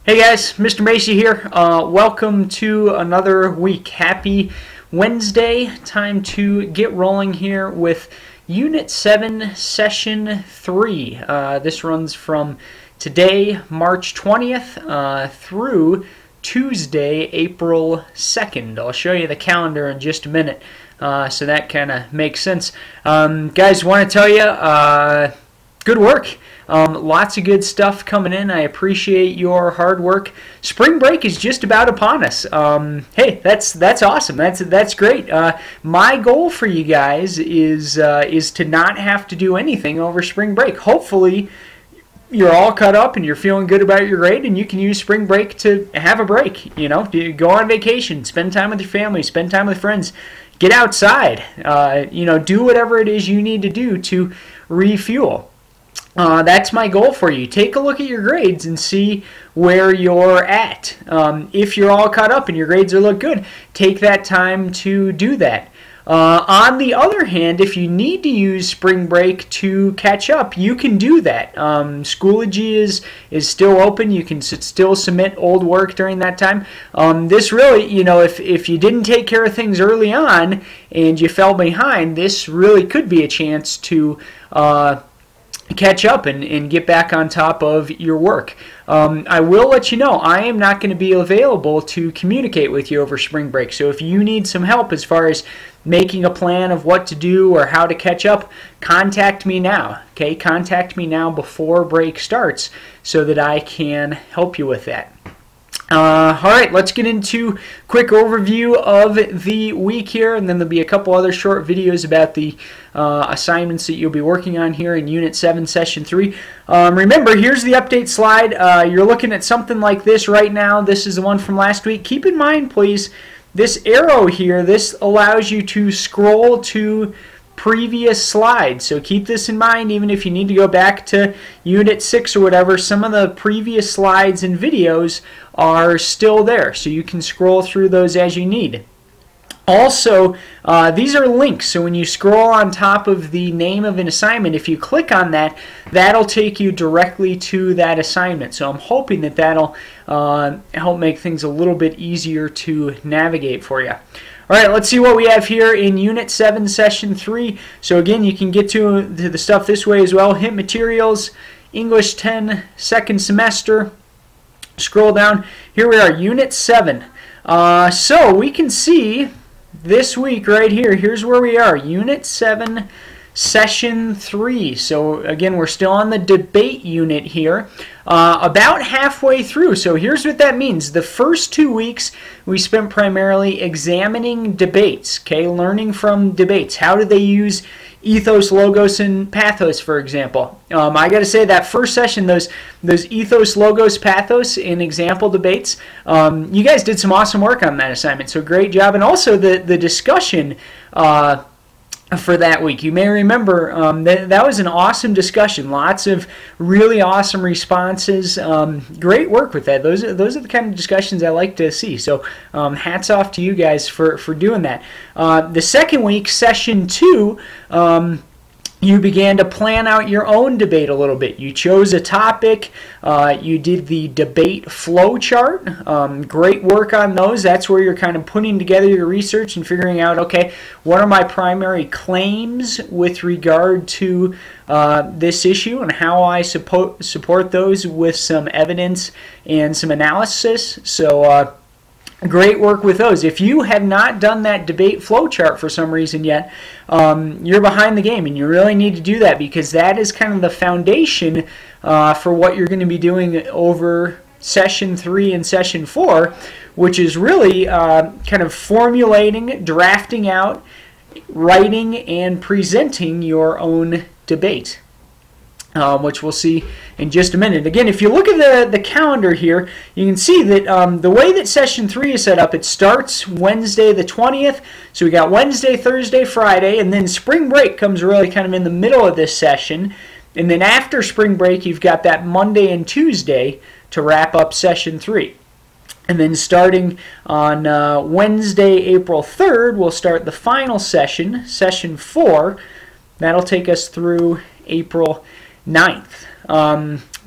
Hey guys, Mr. Macy here. Welcome to another week. Happy Wednesday. Time to get rolling here with Unit 7, Session 3. This runs from today, March 20th, through Tuesday, April 2nd. I'll show you the calendar in just a minute, so that kind of makes sense. Guys, want to tell you, good work. Lots of good stuff coming in. I appreciate your hard work. Spring break is just about upon us. Hey, that's awesome. That's great. My goal for you guys is to not have to do anything over spring break. Hopefully, you're all caught up and you're feeling good about your grade, and you can use spring break to have a break. You know, go on vacation, spend time with your family, spend time with friends, get outside. You know, do whatever it is you need to do to refuel. That's my goal for you. Take a look at your grades and see where you're at. If you're all caught up and your grades look good, take that time to do that. On the other hand, if you need to use spring break to catch up, you can do that. Schoology is still open. You can still submit old work during that time. This really, you know, if you didn't take care of things early on and you fell behind, this really could be a chance to catch up and get back on top of your work. I will let you know I am not going to be available to communicate with you over spring break. So if you need some help as far as making a plan of what to do or how to catch up, contact me now. Okay, contact me now before break starts so that I can help you with that. All right, let's get into a quick overview of the week here, and then there'll be a couple other short videos about the assignments that you'll be working on here in Unit 7, Session 3. Remember, here's the update slide. You're looking at something like this right now. This is the one from last week. Keep in mind, please, this arrow here, this allows you to scroll to previous slides. So keep this in mind, even if you need to go back to Unit 6 or whatever, some of the previous slides and videos are still there, so you can scroll through those as you need. Also, these are links, so when you scroll on top of the name of an assignment, if you click on that, that'll take you directly to that assignment. So I'm hoping that that'll help make things a little bit easier to navigate for you. All right, let's see what we have here in Unit 7, Session 3. So again, you can get to the stuff this way as well. Hit Materials, English 10, second semester. Scroll down. Here we are, Unit 7. So we can see this week right here, here's where we are, Unit 7, Session 3. So again, we're still on the debate unit here, about halfway through. So here's what that means. The first 2 weeks we spent primarily examining debates, okay, learning from debates. How do they use ethos, logos, and pathos, for example? I got to say that first session, those ethos, logos, pathos, and example debates, you guys did some awesome work on that assignment, so great job. And also the discussion for that week. You may remember that was an awesome discussion. Lots of really awesome responses. Great work with that. Those are the kind of discussions I like to see. So hats off to you guys for doing that. The second week, Session 2, you began to plan out your own debate a little bit. You chose a topic. You did the debate flow chart. Great work on those. That's where you're kind of putting together your research and figuring out, okay, what are my primary claims with regard to this issue and how I support those with some evidence and some analysis. So great work with those. If you have not done that debate flow chart for some reason yet, you're behind the game, and you really need to do that, because that is kind of the foundation for what you're going to be doing over Session 3 and Session 4, which is really kind of formulating, drafting out, writing, and presenting your own debate. Which we'll see in just a minute. Again, if you look at the calendar here, you can see that the way that Session 3 is set up, it starts Wednesday the 20th. So we got Wednesday, Thursday, Friday, and then spring break comes really kind of in the middle of this session. And then after spring break, you've got that Monday and Tuesday to wrap up Session 3. And then starting on Wednesday, April 3rd, we'll start the final session, Session 4. That'll take us through April 9th.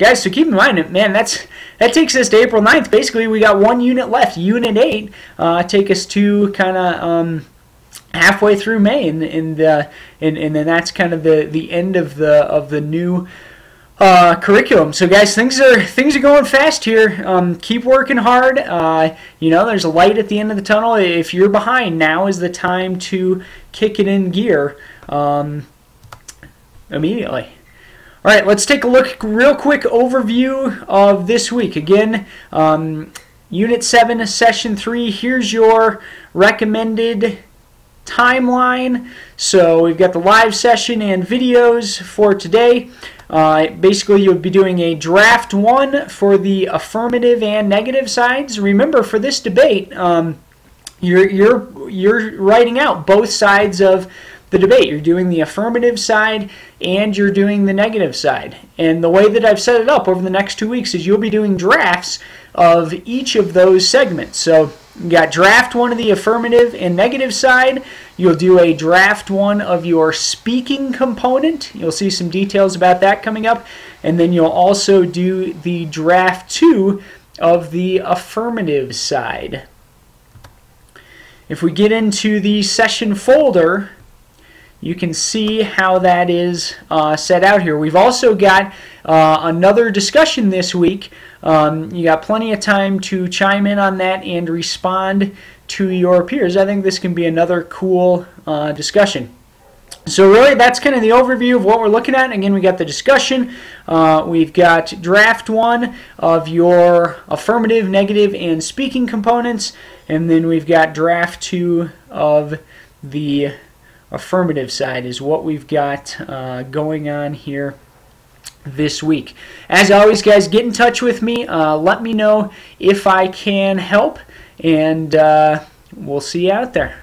Guys, so keep in mind, man, that takes us to April 9th. Basically, we got one unit left. Unit 8 take us to kind of halfway through May, and then that's kind of the end of the new curriculum. So guys, things are going fast here. Keep working hard. There's a light at the end of the tunnel. If you're behind, now is the time to kick it in gear immediately. All right, let's take a look, real quick overview of this week. Again, Unit 7, Session 3. Here's your recommended timeline. So we've got the live session and videos for today. Basically, you'll be doing a draft 1 for the affirmative and negative sides. Remember, for this debate, you're writing out both sides of the debate. You're doing the affirmative side and you're doing the negative side. And the way that I've set it up over the next 2 weeks is you'll be doing drafts of each of those segments. So you got draft 1 of the affirmative and negative side. You'll do a draft 1 of your speaking component. You'll see some details about that coming up. And then you'll also do the draft 2 of the affirmative side. If we get into the session folder, you can see how that is set out here. We've also got another discussion this week. You got plenty of time to chime in on that and respond to your peers. I think this can be another cool discussion. So really, that's kind of the overview of what we're looking at. Again, we got the discussion. We've got draft 1 of your affirmative, negative, and speaking components. And then we've got draft 2 of the affirmative side is what we've got going on here this week. As always, guys, get in touch with me. Let me know if I can help, and we'll see you out there.